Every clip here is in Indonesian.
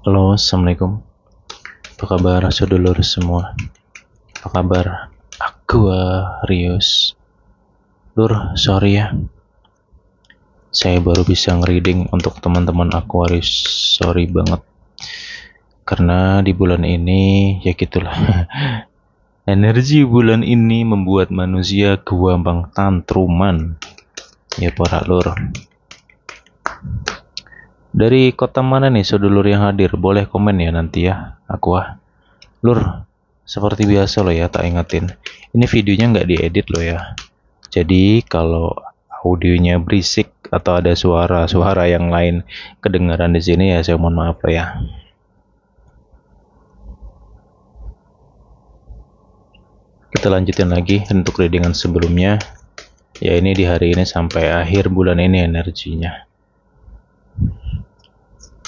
Halo, assalamualaikum. Apa kabar sedulur semua? Apa kabar Aquarius? Lur, sorry ya, saya baru bisa ngereading untuk teman-teman Aquarius. Sorry banget, karena di bulan ini ya gitulah. Energi bulan ini membuat manusia gampang tantruman. Ya para lur. Dari kota mana nih sedulur yang hadir? Boleh komen ya nanti ya, Aqua. Lur, seperti biasa loh ya, tak ingetin. Ini videonya nggak diedit loh ya. Jadi kalau audionya berisik atau ada suara-suara yang lain kedengaran di sini ya saya mohon maaf loh ya. Kita lanjutin lagi untuk readingan sebelumnya. Ya ini di hari ini sampai akhir bulan ini energinya.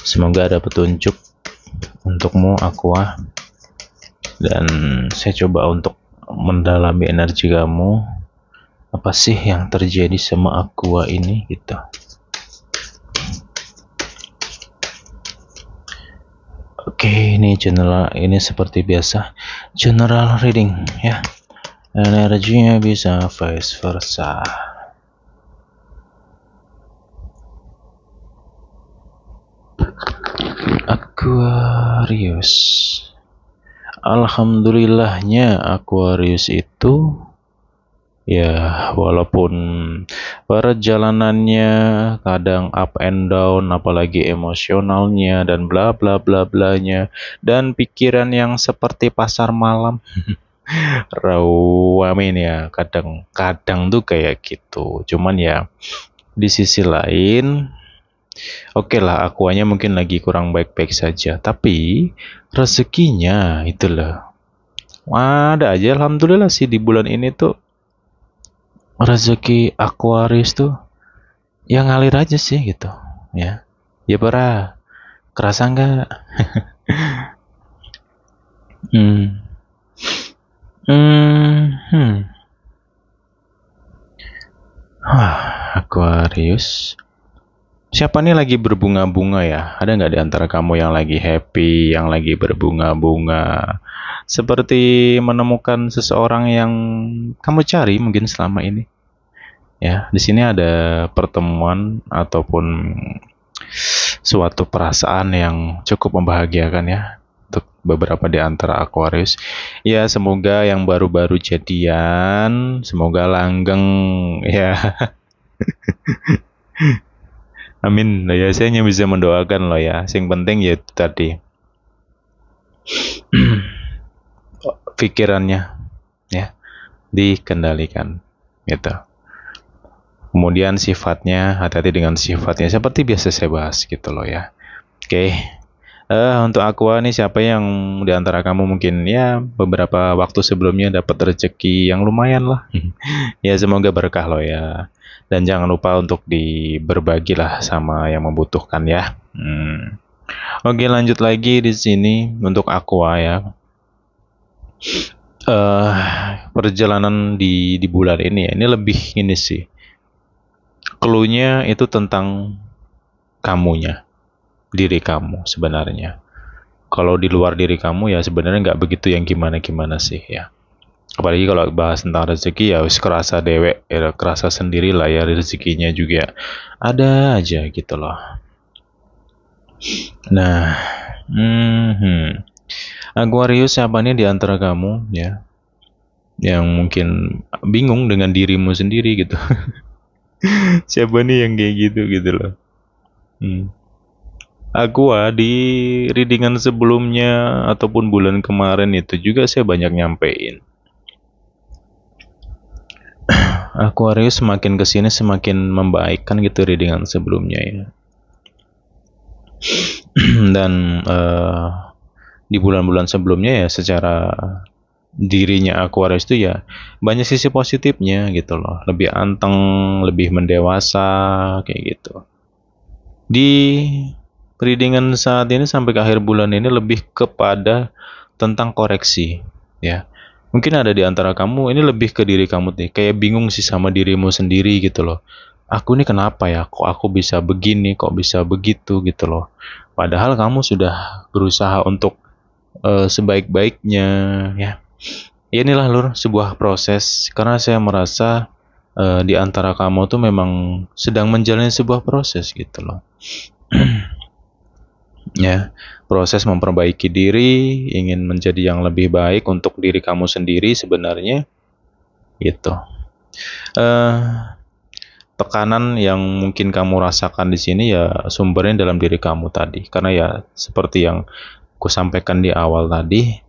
Semoga ada petunjuk untukmu Aqua. Dan saya coba untuk mendalami energi kamu. Apa sih yang terjadi sama Aqua ini gitu. Oke, ini general, ini seperti biasa general reading ya. Energinya bisa vice versa. Aquarius. Alhamdulillahnya Aquarius itu ya walaupun perjalanannya kadang up and down, apalagi emosionalnya dan bla bla bla blanya, dan pikiran yang seperti pasar malam rawamin ya, kadang-kadang tuh kayak gitu. Cuman ya di sisi lain oke lah, akuanya mungkin lagi kurang baik-baik saja, tapi rezekinya itulah ada aja. Alhamdulillah sih di bulan ini tuh rezeki Aquarius tuh yang ngalir aja sih gitu ya. Ya para kerasa nggak? hmm. Aquarius. Siapa nih lagi berbunga-bunga ya? Ada nggak di antara kamu yang lagi happy, yang lagi berbunga-bunga? Seperti menemukan seseorang yang kamu cari mungkin selama ini. Ya, di sini ada pertemuan ataupun suatu perasaan yang cukup membahagiakan ya untuk beberapa di antara Aquarius. Ya, semoga yang baru-baru jadian, semoga langgeng ya. Amin. Ya, saya hanya bisa mendoakan loh ya. Yang penting ya itu tadi pikirannya ya dikendalikan gitu. Kemudian sifatnya, hati-hati dengan sifatnya seperti biasa saya bahas gitu loh ya. Oke. Untuk Aqua nih, siapa yang di antara kamu mungkin ya beberapa waktu sebelumnya dapat rezeki yang lumayan lah. Ya semoga berkah loh ya. Dan jangan lupa untuk berbagilah sama yang membutuhkan ya. Oke, lanjut lagi di sini untuk Aqua ya. Perjalanan di bulan ini ya, ini lebih ini sih. Clue-nya itu tentang kamunya, diri kamu sebenarnya. Kalau di luar diri kamu ya sebenarnya nggak begitu yang gimana-gimana sih ya. Apalagi kalau bahas tentang rezeki ya wis kerasa dewek, ya kerasa sendiri lah ya, rezekinya juga ada aja gitu loh. Nah, Aquarius, siapa nih di antara kamu ya yang mungkin bingung dengan dirimu sendiri gitu. Siapa nih yang kayak gitu loh. Aqua di readingan sebelumnya ataupun bulan kemarin itu juga saya banyak nyampein. Aquarius semakin kesini semakin membaikkan gitu readingan sebelumnya ya. Dan di bulan-bulan sebelumnya ya secara dirinya Aquarius itu ya banyak sisi positifnya gitu loh. Lebih anteng, lebih mendewasa kayak gitu. Di readingan saat ini sampai ke akhir bulan ini lebih kepada tentang koreksi ya. Mungkin ada di antara kamu ini lebih ke diri kamu nih, kayak bingung sih sama dirimu sendiri gitu loh. Aku ini kenapa ya, kok aku bisa begini, kok bisa begitu gitu loh. Padahal kamu sudah berusaha untuk sebaik-baiknya, ya. Inilah Lur, sebuah proses, karena saya merasa di antara kamu tuh memang sedang menjalani sebuah proses gitu loh. Ya, proses memperbaiki diri, ingin menjadi yang lebih baik untuk diri kamu sendiri sebenarnya, gitu. Eh, Tekanan yang mungkin kamu rasakan di sini ya sumbernya dalam diri kamu tadi, karena ya seperti yang ku sampaikan di awal tadi,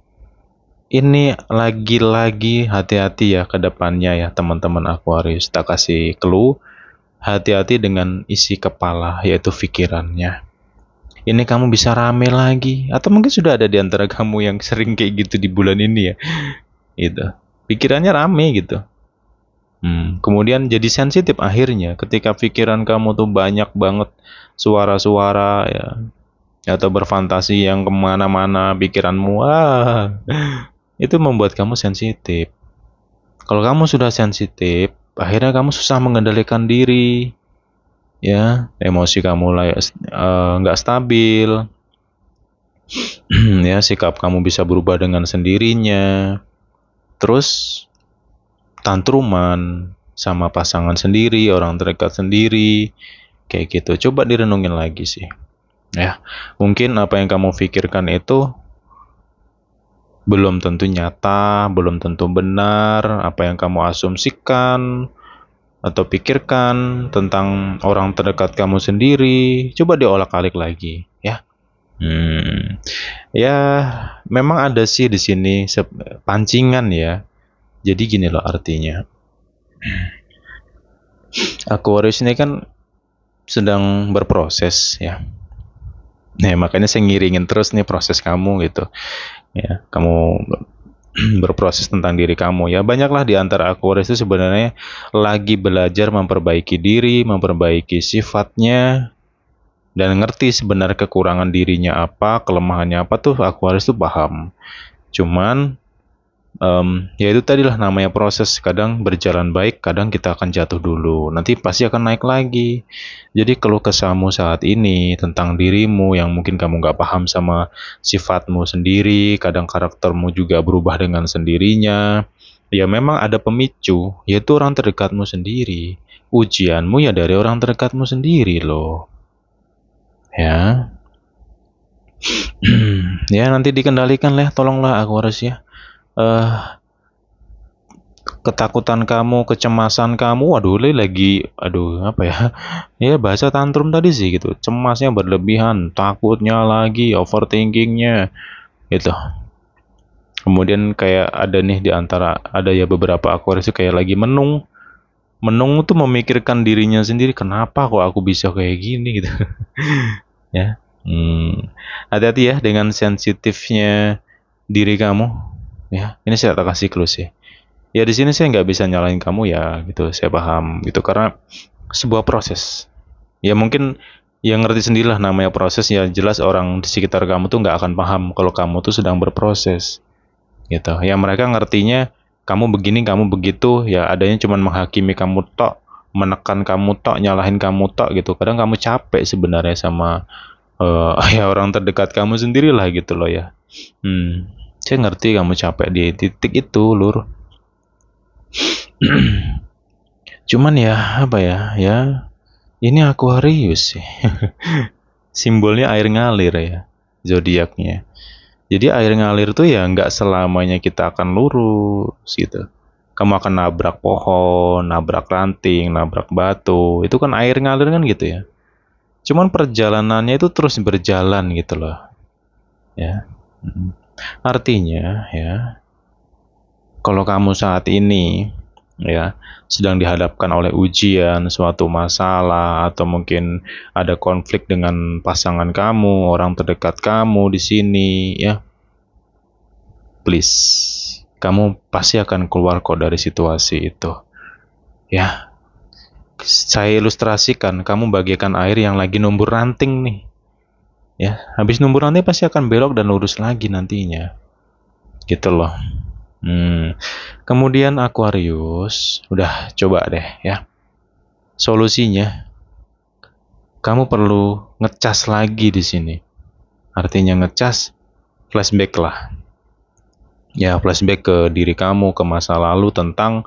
ini lagi-lagi hati-hati ya ke depannya ya teman-teman Aquarius. Tak kasih clue, hati-hati dengan isi kepala, yaitu pikirannya. Ini kamu bisa rame lagi, atau mungkin sudah ada di antara kamu yang sering kayak gitu di bulan ini ya, gitu. Pikirannya rame gitu. Kemudian jadi sensitif akhirnya ketika pikiran kamu tuh banyak banget suara-suara ya, atau berfantasi yang kemana-mana pikiranmu, itu membuat kamu sensitif. Kalau kamu sudah sensitif, akhirnya kamu susah mengendalikan diri, ya, emosi kamu nggak stabil, ya, sikap kamu bisa berubah dengan sendirinya, terus tantruman sama pasangan sendiri, orang terdekat sendiri, kayak gitu. Coba direnungin lagi sih, ya. Mungkin apa yang kamu pikirkan itu belum tentu nyata, belum tentu benar. Apa yang kamu asumsikan atau pikirkan tentang orang terdekat kamu sendiri, coba diolak-alik lagi, ya. Ya, memang ada sih di sini pancingan ya. Jadi gini loh artinya. Aquarius ini kan sedang berproses ya. Nah, makanya saya ngiringin terus nih proses kamu gitu. Ya, kamu berproses tentang diri kamu ya. Banyaklah di antara Aquarius itu sebenarnya lagi belajar memperbaiki diri, memperbaiki sifatnya, dan ngerti sebenarnya kekurangan dirinya apa, kelemahannya apa tuh Aquarius tuh paham. Cuman ya itu tadilah namanya proses, kadang berjalan baik, kadang kita akan jatuh dulu, nanti pasti akan naik lagi. Jadi keluh kesahmu saat ini tentang dirimu yang mungkin kamu nggak paham sama sifatmu sendiri, kadang karaktermu juga berubah dengan sendirinya, ya memang ada pemicu, yaitu orang terdekatmu sendiri. Ujianmu ya dari orang terdekatmu sendiri loh, ya. Ya nanti dikendalikan lah, tolonglah Aquarius ya. Ketakutan kamu, kecemasan kamu, waduh lagi, aduh apa ya, ya bahasa tantrum tadi sih gitu, cemasnya berlebihan, takutnya lagi, overthinkingnya, gitu. Kemudian kayak ada nih di antara, ada ya beberapa Aquarius kayak lagi menung, tuh memikirkan dirinya sendiri, kenapa kok aku bisa kayak gini gitu, ya. Hati-hati ya dengan sensitifnya diri kamu, ya. Ini saya tak kasih clue sih. Ya di sini saya nggak bisa nyalain kamu ya gitu, saya paham gitu, karena sebuah proses. Ya mungkin yang ngerti sendirilah namanya proses, ya jelas orang di sekitar kamu tuh nggak akan paham kalau kamu tuh sedang berproses gitu. Ya mereka ngertinya kamu begini, kamu begitu, ya adanya cuman menghakimi kamu tok, menekan kamu tok, nyalahin kamu tok gitu. Kadang kamu capek sebenarnya sama ya orang terdekat kamu sendirilah gitu loh ya. Saya ngerti kamu capek di titik itu, Lur. Cuman ya apa ya, ya ini Aquarius sih. Simbolnya air ngalir ya, zodiaknya. Jadi air ngalir tuh ya nggak selamanya kita akan lurus gitu. Kamu akan nabrak pohon, nabrak ranting, nabrak batu. Itu kan air ngalir kan gitu ya. Cuman perjalanannya itu terus berjalan gitu loh. Ya. Artinya ya, kalau kamu saat ini ya sedang dihadapkan oleh ujian, suatu masalah, atau mungkin ada konflik dengan pasangan kamu, orang terdekat kamu di sini ya, please, kamu pasti akan keluar kok dari situasi itu ya. Saya ilustrasikan, kamu bagaikan air yang lagi numbur ranting nih ya, habis numbur ranting pasti akan belok dan lurus lagi nantinya gitu loh. Kemudian Aquarius, udah coba deh ya. Solusinya, kamu perlu ngecas lagi di sini. Artinya ngecas, flashback lah. Ya, flashback ke diri kamu, ke masa lalu tentang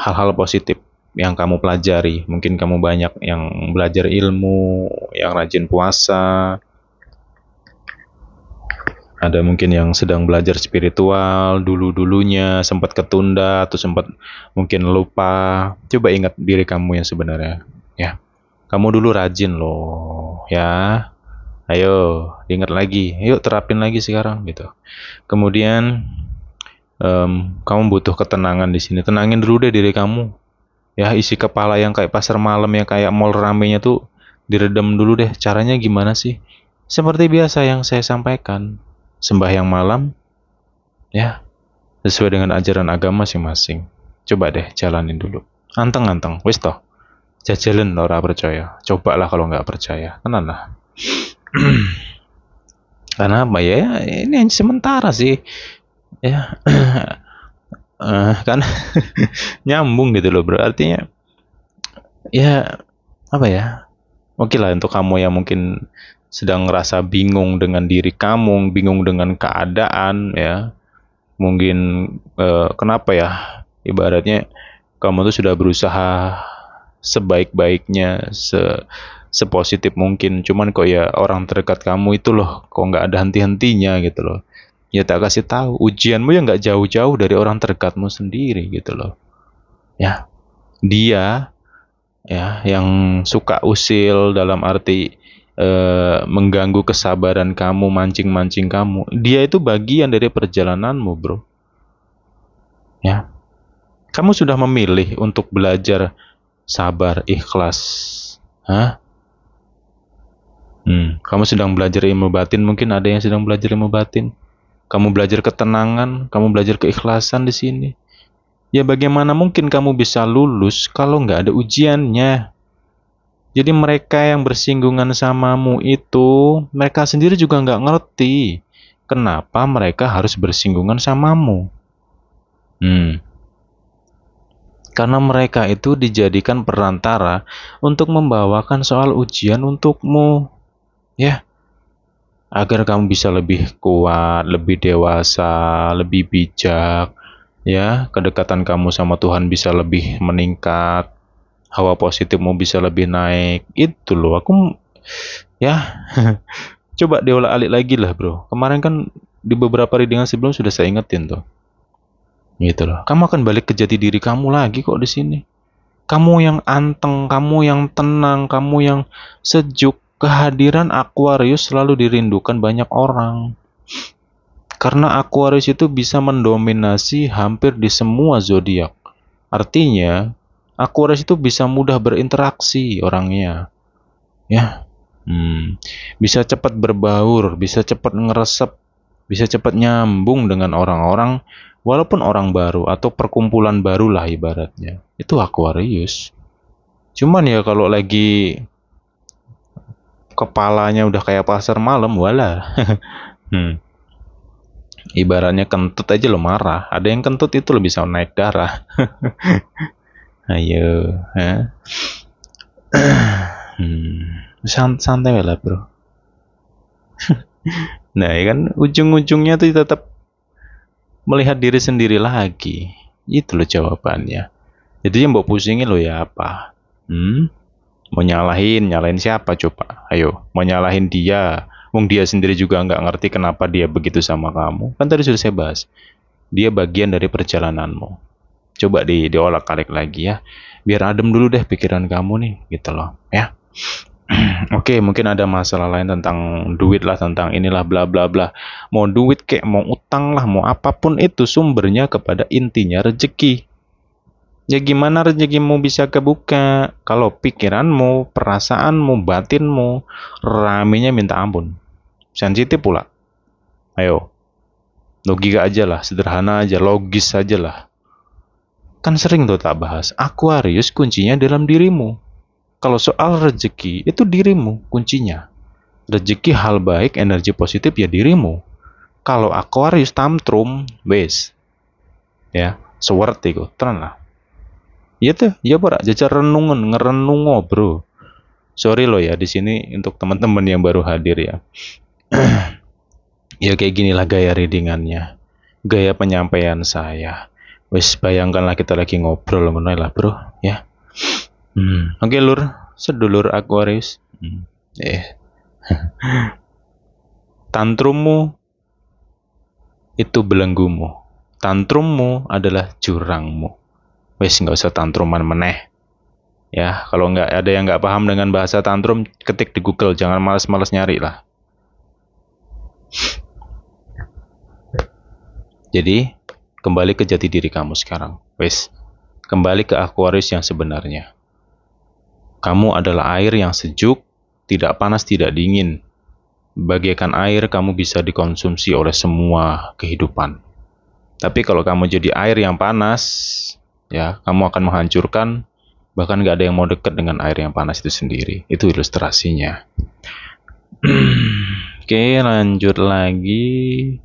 hal-hal positif yang kamu pelajari. Mungkin kamu banyak yang belajar ilmu, yang rajin puasa, ada mungkin yang sedang belajar spiritual, dulu-dulunya sempat ketunda atau sempat mungkin lupa. Coba ingat diri kamu yang sebenarnya, ya. Kamu dulu rajin loh, ya. Ayo, ingat lagi. Yuk terapin lagi sekarang gitu. Kemudian kamu butuh ketenangan di sini. Tenangin dulu deh diri kamu. Ya, isi kepala yang kayak pasar malam, yang kayak mall ramenya tuh diredam dulu deh. Caranya gimana sih? Seperti biasa yang saya sampaikan. Sembahyang malam, ya, sesuai dengan ajaran agama masing-masing. Coba deh jalanin dulu. Anteng-anteng, wis toh. Jajalin ora percaya. Cobalah kalau nggak percaya. Tenan lah. Karena apa ya? Ini yang sementara sih. Ya, kan nyambung gitu loh, bro. Artinya ya apa ya? Oke lah untuk kamu yang mungkin sedang ngerasa bingung dengan diri kamu, bingung dengan keadaan, ya. Mungkin kenapa ya? Ibaratnya kamu tuh sudah berusaha sebaik-baiknya, sepositif mungkin, cuman kok ya orang terdekat kamu itu loh, kok nggak ada henti-hentinya gitu loh. Ya tak kasih tahu, ujianmu ya nggak jauh-jauh dari orang terdekatmu sendiri gitu loh. Ya, dia ya yang suka usil dalam arti mengganggu kesabaran kamu, mancing-mancing kamu. Dia itu bagian dari perjalananmu, bro. Ya, kamu sudah memilih untuk belajar sabar, ikhlas. Hah? Kamu sedang belajar ilmu batin, mungkin ada yang sedang belajar ilmu batin. Kamu belajar ketenangan, kamu belajar keikhlasan di sini. Ya bagaimana mungkin kamu bisa lulus kalau nggak ada ujiannya? Jadi mereka yang bersinggungan samamu itu, mereka sendiri juga nggak ngerti kenapa mereka harus bersinggungan samamu. Karena mereka itu dijadikan perantara untuk membawakan soal ujian untukmu, ya, agar kamu bisa lebih kuat, lebih dewasa, lebih bijak, ya, kedekatan kamu sama Tuhan bisa lebih meningkat, hawa positifmu bisa lebih naik. Itu loh, aku ya coba diulang-alik lagi lah, bro. Kemarin kan di beberapa readingan sebelum sudah saya ingetin tuh. Gitu loh. Kamu akan balik ke jati diri kamu lagi kok di sini. Kamu yang anteng, kamu yang tenang, kamu yang sejuk. Kehadiran Aquarius selalu dirindukan banyak orang. Karena Aquarius itu bisa mendominasi hampir di semua zodiak. Artinya, Aquarius itu bisa mudah berinteraksi orangnya. Ya. Bisa cepat berbaur, bisa cepat ngeresep, bisa cepat nyambung dengan orang-orang, walaupun orang baru atau perkumpulan baru lah ibaratnya. Itu Aquarius. Cuman ya kalau lagi kepalanya udah kayak pasar malam, wala. Ibaratnya kentut aja lo marah. Ada yang kentut itu lo bisa naik darah. Ayo, ha? Santai lah, bro. Nah, ya kan ujung-ujungnya tuh tetap melihat diri sendiri lagi. Itu loh jawabannya. Jadi yang mau pusingin lo ya apa? Mau nyalahin siapa coba? Ayo, mau nyalahin dia. Wong dia sendiri juga nggak ngerti kenapa dia begitu sama kamu. Kan tadi sudah saya bahas. Dia bagian dari perjalananmu. Coba diolak-alik lagi ya. Biar adem dulu deh pikiran kamu nih, gitu loh, ya. Oke, mungkin ada masalah lain tentang duit lah, tentang inilah bla bla bla. Mau duit kek, mau utang lah, mau apapun itu sumbernya kepada intinya rezeki. Ya gimana rezekimu bisa kebuka kalau pikiranmu, perasaanmu, batinmu ramenya minta ampun. Sensitif pula. Ayo, logika aja lah, sederhana aja, logis aja lah. Kan sering tuh tak bahas, Aquarius kuncinya dalam dirimu. Kalau soal rezeki, itu dirimu kuncinya. Rezeki hal baik, energi positif ya dirimu. Kalau Aquarius tantrum, wes. Ya, sewerti kok, tenan lah. Iya tuh, ya para jajar renungan, ngerenungo bro. Sorry loh ya di sini untuk teman-teman yang baru hadir ya. Ya kayak ginilah gaya readingannya, gaya penyampaian saya. Wes bayangkanlah kita lagi ngobrol ngono lah bro, ya. Oke lur, sedulur Aquarius. Tantrummu itu belenggumu, tantrummu adalah jurangmu. Wes nggak usah tantruman meneh. Ya, kalau nggak ada yang nggak paham dengan bahasa tantrum, ketik di Google, jangan malas-malas nyari lah. Jadi, kembali ke jati diri kamu sekarang. Wes, kembali ke Aquarius yang sebenarnya. Kamu adalah air yang sejuk, tidak panas, tidak dingin. Bagaikan air, kamu bisa dikonsumsi oleh semua kehidupan. Tapi kalau kamu jadi air yang panas, ya, kamu akan menghancurkan. Bahkan gak ada yang mau dekat dengan air yang panas itu sendiri. Itu ilustrasinya. Oke, lanjut lagi.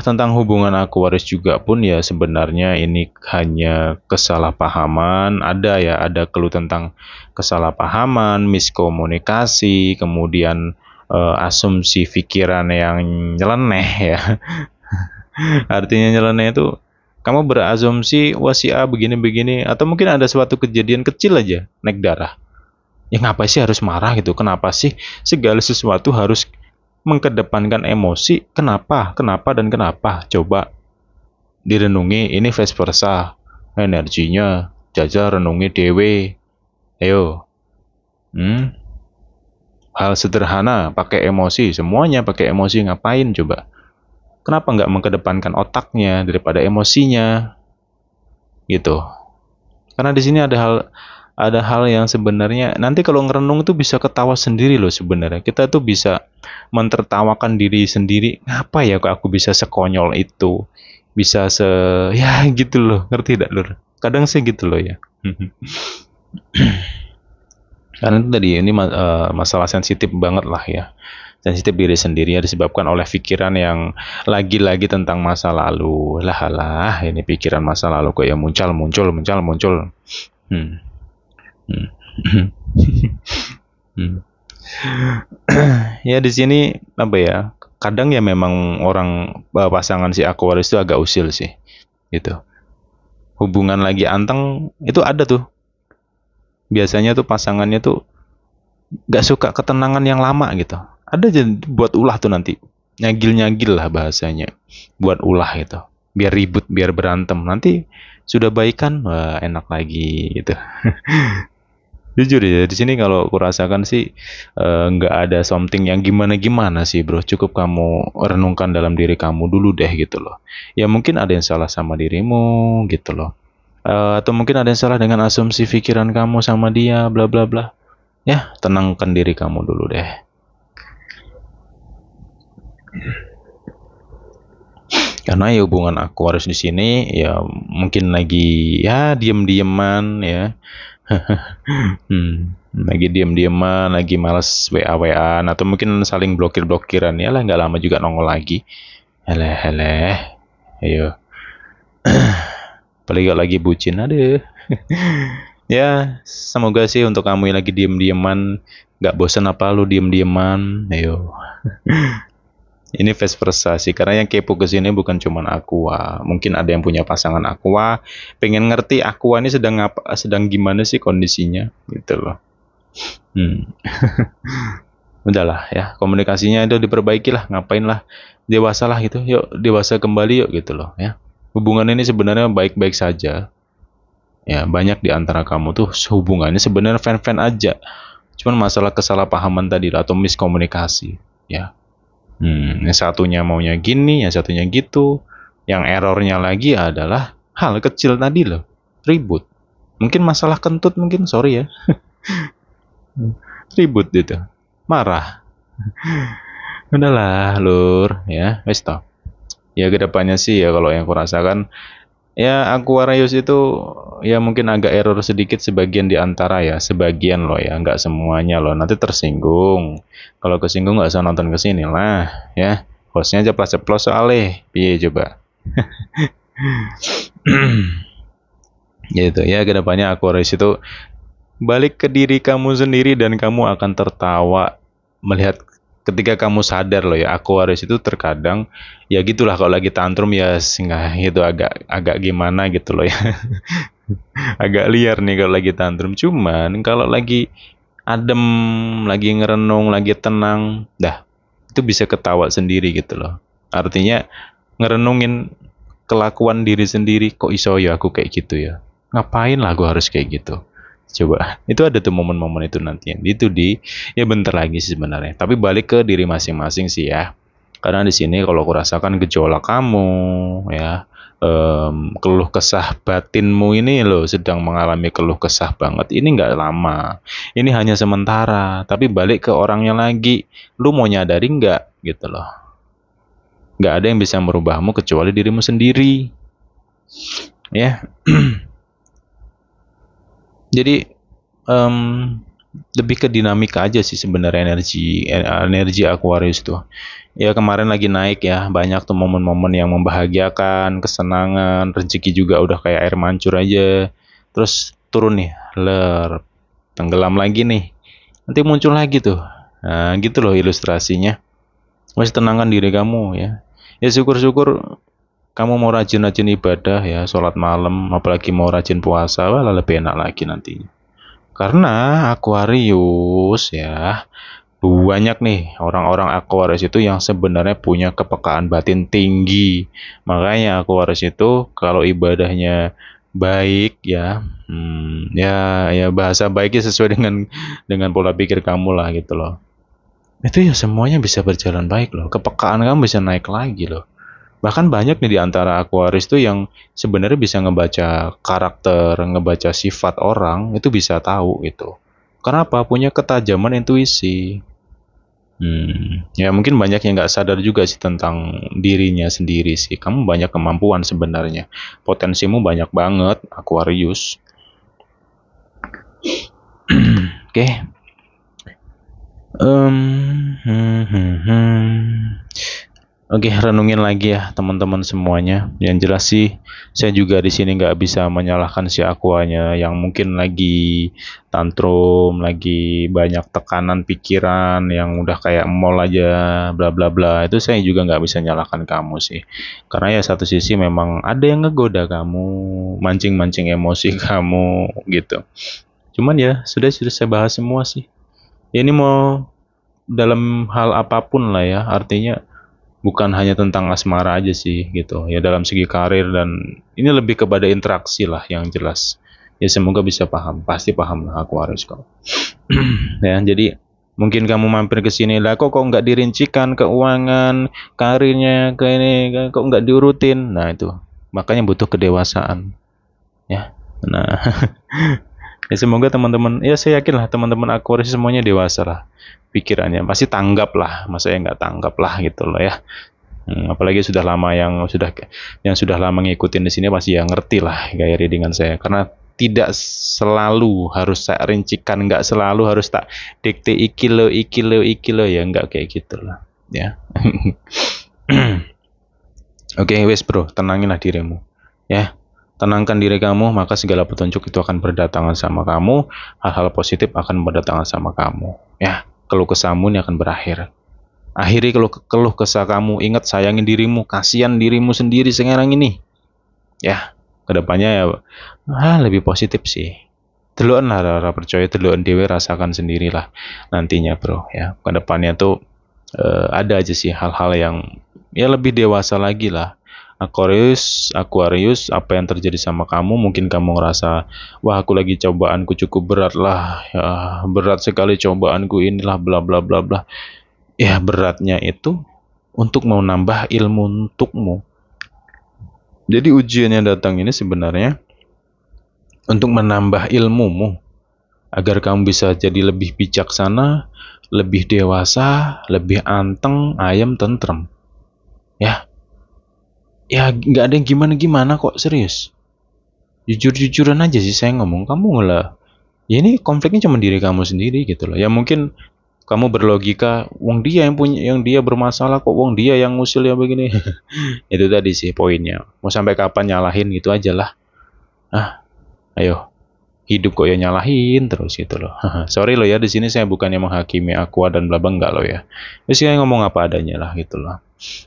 Tentang hubungan Aquarius juga pun ya sebenarnya ini hanya kesalahpahaman. Ada clue tentang kesalahpahaman, miskomunikasi, kemudian asumsi pikiran yang nyeleneh ya. Artinya nyeleneh itu kamu berasumsi wah si A begini-begini, atau mungkin ada suatu kejadian kecil aja naik darah. Ya ngapa sih harus marah gitu? Kenapa sih segala sesuatu harus mengkedepankan emosi? Kenapa? Kenapa dan kenapa? Coba direnungi, ini vice versa. Energinya jajal renungi dewe. Ayo. Hal sederhana pakai emosi, semuanya pakai emosi, ngapain coba? Kenapa nggak mengedepankan otaknya daripada emosinya? Gitu. Karena di sini ada hal yang sebenarnya nanti kalau ngerenung itu bisa ketawa sendiri loh sebenarnya. Kita tuh bisa mentertawakan diri sendiri. Ngapa ya kok aku bisa sekonyol itu? Bisa ya gitu loh. Ngerti tidak lur? Kadang sih gitu loh ya. Karena itu tadi ini masalah sensitif banget lah ya. Sensitif diri sendiri ya, disebabkan oleh pikiran yang lagi-lagi tentang masa lalu. Lah ini pikiran masa lalu kok ya muncul. Ya di sini apa ya? Kadang ya memang orang pasangan si Aquarius itu agak usil sih, gitu. Hubungan lagi anteng itu ada tuh. Biasanya tuh pasangannya tuh gak suka ketenangan yang lama gitu. Ada aja buat ulah tuh nanti. Nyagil-nyagil lah bahasanya. Buat ulah gitu. Biar ribut, biar berantem. Nanti sudah baikan, wah enak lagi gitu. Jujur ya, di sini kalau aku rasakan sih nggak ada something yang gimana-gimana sih bro. Cukup kamu renungkan dalam diri kamu dulu deh gitu loh. Ya mungkin ada yang salah sama dirimu gitu loh. Atau mungkin ada yang salah dengan asumsi pikiran kamu sama dia, bla bla bla. Ya, tenangkan diri kamu dulu deh. Karena ya hubungan Aquarius di sini ya mungkin lagi ya diem-dieman ya. Lagi diem-dieman, lagi malas WA-WAan, atau mungkin saling blokir-blokiran ya lah, nggak lama juga nongol lagi. Heleh, ayo. Apalagi kalau lagi bucin, aduh. Ya, semoga sih untuk kamu yang lagi diem-dieman, nggak bosan apa lu diem-dieman, ayo. Ini vice versa sih, karena yang kepo ke sini bukan cuma Aqua. Mungkin ada yang punya pasangan Aqua, pengen ngerti Aqua ini sedang gimana sih kondisinya, gitu loh. Udahlah ya, komunikasinya itu diperbaiki lah, ngapain lah, dewasa lah gitu, yuk dewasa kembali yuk gitu loh ya. Hubungan ini sebenarnya baik-baik saja. Ya, banyak di antara kamu tuh hubungannya sebenarnya fan-fan aja. Cuman masalah kesalahpahaman tadi atau miskomunikasi, ya. Yang satunya maunya gini, yang satunya gitu. Yang errornya lagi adalah hal kecil tadi loh, ribut. Mungkin masalah kentut mungkin, sorry ya. Ribut gitu, marah. Udahlah lur, ya, wes toh. Ya kedepannya sih ya kalau yang aku rasakan, ya Aquarius itu ya mungkin agak error sedikit sebagian di antara ya, sebagian loh ya, nggak semuanya loh. Nanti tersinggung. Kalau kesinggung nggak usah nonton kesini lah, ya. Hostnya aja ceplos soalnya, piye coba. Gitu ya, kedepannya Aquarius itu balik ke diri kamu sendiri dan kamu akan tertawa melihat ketika kamu sadar loh ya, Aquarius itu terkadang ya gitulah, kalau lagi tantrum ya singgah itu agak agak gimana gitu loh ya. Agak liar nih kalau lagi tantrum. Cuman kalau lagi adem, lagi ngerenung, lagi tenang, dah itu bisa ketawa sendiri gitu loh. Artinya ngerenungin kelakuan diri sendiri, kok iso ya aku kayak gitu ya. Ngapain lah aku harus kayak gitu. Coba, itu ada tuh momen-momen itu nanti. Itu ya bentar lagi sih sebenarnya. Tapi balik ke diri masing-masing sih ya. Karena di sini kalau aku rasakan gejolak kamu, ya, keluh kesah batinmu ini loh, sedang mengalami keluh kesah banget. Ini nggak lama. Ini hanya sementara. Tapi balik ke orangnya lagi, lu mau nyadari nggak gitu loh. Nggak ada yang bisa merubahmu kecuali dirimu sendiri. Ya, jadi em, lebih ke dinamika aja sih sebenarnya energi Aquarius tuh. Ya kemarin lagi naik ya, banyak tuh momen-momen yang membahagiakan, kesenangan, rezeki juga udah kayak air mancur aja. Terus turun nih, tenggelam lagi nih. Nanti muncul lagi tuh. Nah, gitu loh ilustrasinya. Masih tenangkan diri kamu ya. Ya syukur-syukur kamu mau rajin-rajin ibadah ya, sholat malam, apalagi mau rajin puasa, wah lebih enak lagi nantinya. Karena Aquarius ya, banyak nih orang-orang Aquarius itu yang sebenarnya punya kepekaan batin tinggi. Makanya Aquarius itu kalau ibadahnya baik ya, ya bahasa baiknya sesuai dengan pola pikir kamu lah gitu loh. Itu ya semuanya bisa berjalan baik loh. Kepekaan kamu bisa naik lagi loh. Bahkan banyak nih di antara Aquarius tuh yang sebenarnya bisa ngebaca karakter, ngebaca sifat orang, itu bisa tahu gitu. Kenapa? Punya ketajaman intuisi. Ya mungkin banyak yang nggak sadar juga sih tentang dirinya sendiri sih. Kamu banyak kemampuan sebenarnya. Potensimu banyak banget, Aquarius. Oke. Oke, renungin lagi ya teman-teman semuanya. Yang jelas sih, saya juga di sini nggak bisa menyalahkan si Aquanya yang mungkin lagi tantrum, lagi banyak tekanan pikiran, yang udah kayak mall aja, bla bla bla. Itu saya juga nggak bisa nyalahkan kamu sih. Karena ya satu sisi memang ada yang ngegoda kamu, mancing-mancing emosi kamu gitu. Cuman ya sudah saya bahas semua sih. Ya, ini mau dalam hal apapun lah ya, artinya bukan hanya tentang asmara aja sih gitu ya, dalam segi karir, dan ini lebih kepada interaksi lah yang jelas ya. Semoga bisa paham, pasti paham lah Aquarius kok. Ya jadi mungkin kamu mampir ke sini lah, kok nggak dirincikan keuangan karirnya ke ini, kok nggak diurutin. Nah itu makanya butuh kedewasaan ya. Nah ya semoga teman-teman, ya saya yakin lah teman-teman Aquarius semuanya dewasa lah pikirannya, pasti tanggap lah, masa ya nggak tanggap lah gitu loh ya. Apalagi sudah lama yang sudah lama ngikutin di sini pasti ya ngerti lah gaya readingan saya, karena tidak selalu harus saya rincikan, nggak selalu harus tak dikte ikilo ya, nggak kayak gitu lah ya. Oke, wes bro, tenanginlah dirimu ya. Tenangkan diri kamu, maka segala petunjuk itu akan berdatangan sama kamu, hal-hal positif akan berdatangan sama kamu ya. Keluh kesahmu ini akan berakhir. Akhiri keluh kesah kamu, ingat sayangin dirimu, kasihan dirimu sendiri sekarang ini. Ya, kedepannya ya lebih positif sih. Deloken lah, rara percaya deloken dewe, rasakan sendirilah nantinya bro ya. Kedepannya tuh ada aja sih hal-hal yang ya lebih dewasa lagi lah. Aquarius, apa yang terjadi sama kamu? Mungkin kamu ngerasa, wah aku lagi cobaanku cukup berat lah, ya, berat sekali cobaanku inilah, bla bla bla bla. Ya beratnya itu untuk mau nambah ilmu untukmu. Jadi ujian yang datang ini sebenarnya untuk menambah ilmumu, agar kamu bisa jadi lebih bijaksana, lebih dewasa, lebih anteng, ayam, tentrem. Ya nggak ada yang gimana-gimana kok, serius. Jujur-jujuran aja sih saya ngomong, kamu ngelah. Ya ini konfliknya cuma diri kamu sendiri gitu loh. Ya mungkin kamu berlogika, wong dia yang punya, yang dia bermasalah kok, wong dia yang ngusil ya begini. Itu tadi sih poinnya. Mau sampai kapan nyalahin gitu aja lah. Ayo. hidup kok ya nyalahin terus gitu loh. Sorry loh ya, di sini saya bukannya menghakimi Aqua dan bla bla, enggak loh ya. Terus saya ngomong apa adanya lah gitu loh.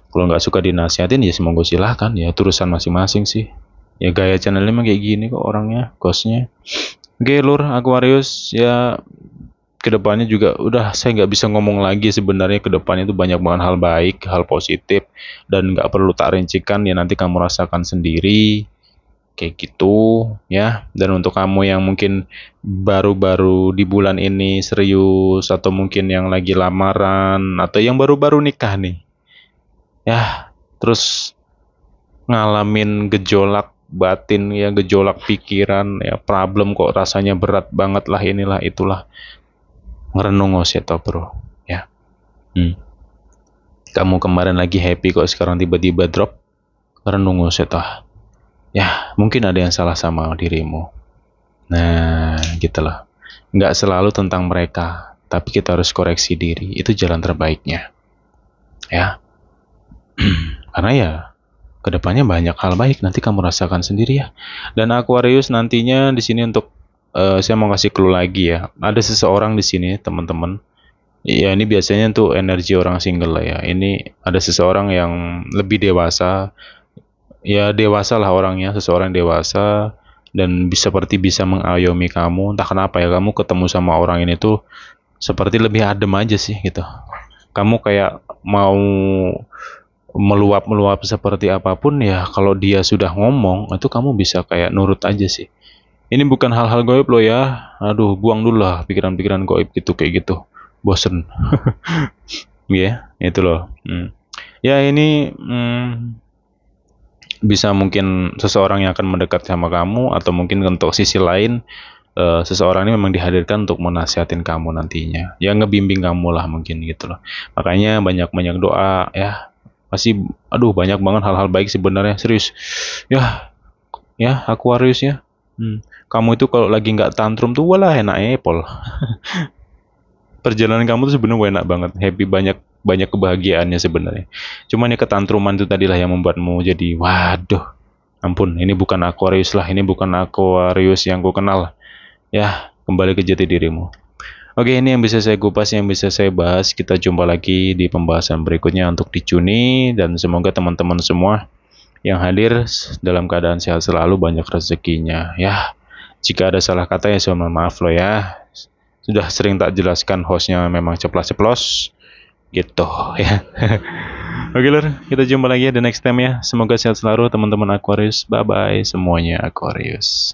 Kalau nggak suka dinasihatin ya semoga silahkan ya, turusan masing-masing sih. Ya gaya channelnya emang kayak gini kok orangnya, ghostnya. Oke lur Aquarius, ya kedepannya juga udah saya nggak bisa ngomong lagi sebenarnya. Kedepannya itu banyak banget hal baik, hal positif, dan nggak perlu tak rincikan ya, nanti kamu rasakan sendiri kayak gitu ya. Dan untuk kamu yang mungkin baru-baru di bulan ini serius, atau mungkin yang lagi lamaran, atau yang baru-baru nikah nih ya, terus ngalamin gejolak batin ya, gejolak pikiran ya, problem kok rasanya berat banget lah, inilah itulah, ngerenung toh bro ya. Kamu kemarin lagi happy kok sekarang tiba-tiba drop, renung toh ya, mungkin ada yang salah sama dirimu. Nah gitu loh, nggak selalu tentang mereka, tapi kita harus koreksi diri, itu jalan terbaiknya ya. Karena ya kedepannya banyak hal baik, nanti kamu rasakan sendiri ya. Dan Aquarius nantinya di sini untuk saya mau kasih clue lagi ya. Ada seseorang di sini teman-teman. Ya ini biasanya tuh energi orang single lah ya. Ini ada seseorang yang lebih dewasa. Ya dewasa lah orangnya, seseorang dewasa dan seperti bisa mengayomi kamu. Entah kenapa ya, kamu ketemu sama orang ini tuh seperti lebih adem aja sih gitu. Kamu kayak mau meluap-meluap seperti apapun ya, kalau dia sudah ngomong itu kamu bisa kayak nurut aja sih. Ini bukan hal-hal goib loh ya. Aduh, buang dulu lah pikiran-pikiran goib gitu kayak gitu. Bosen. Ya, yeah, itu loh. Ya ini bisa mungkin seseorang yang akan mendekat sama kamu, atau mungkin untuk sisi lain seseorang ini memang dihadirkan untuk menasihatin kamu nantinya. Ya ngebimbing kamu lah mungkin gitu loh. Makanya banyak-banyak doa ya. Pasti aduh banyak banget hal-hal baik sebenarnya, serius ya. Ya Aquarius ya, kamu itu kalau lagi nggak tantrum tuh walah enak Pol. Perjalanan kamu tuh sebenarnya enak banget, happy, banyak banyak kebahagiaannya sebenarnya. Cuman ya ketantruman itu tadilah yang membuatmu jadi waduh, ampun, ini bukan Aquarius lah, ini bukan Aquarius yang ku kenal ya. Kembali ke jati dirimu. Oke, ini yang bisa saya kupas, yang bisa saya bahas. Kita jumpa lagi di pembahasan berikutnya untuk di Juni, dan semoga teman-teman semua yang hadir dalam keadaan sehat selalu, banyak rezekinya ya. Jika ada salah kata ya saya mohon maaf loh ya. Sudah sering tak jelaskan, hostnya memang ceplas-ceplos gitu ya. Oke lor, kita jumpa lagi ya the next time ya. Semoga sehat selalu teman-teman Aquarius. Bye bye semuanya Aquarius.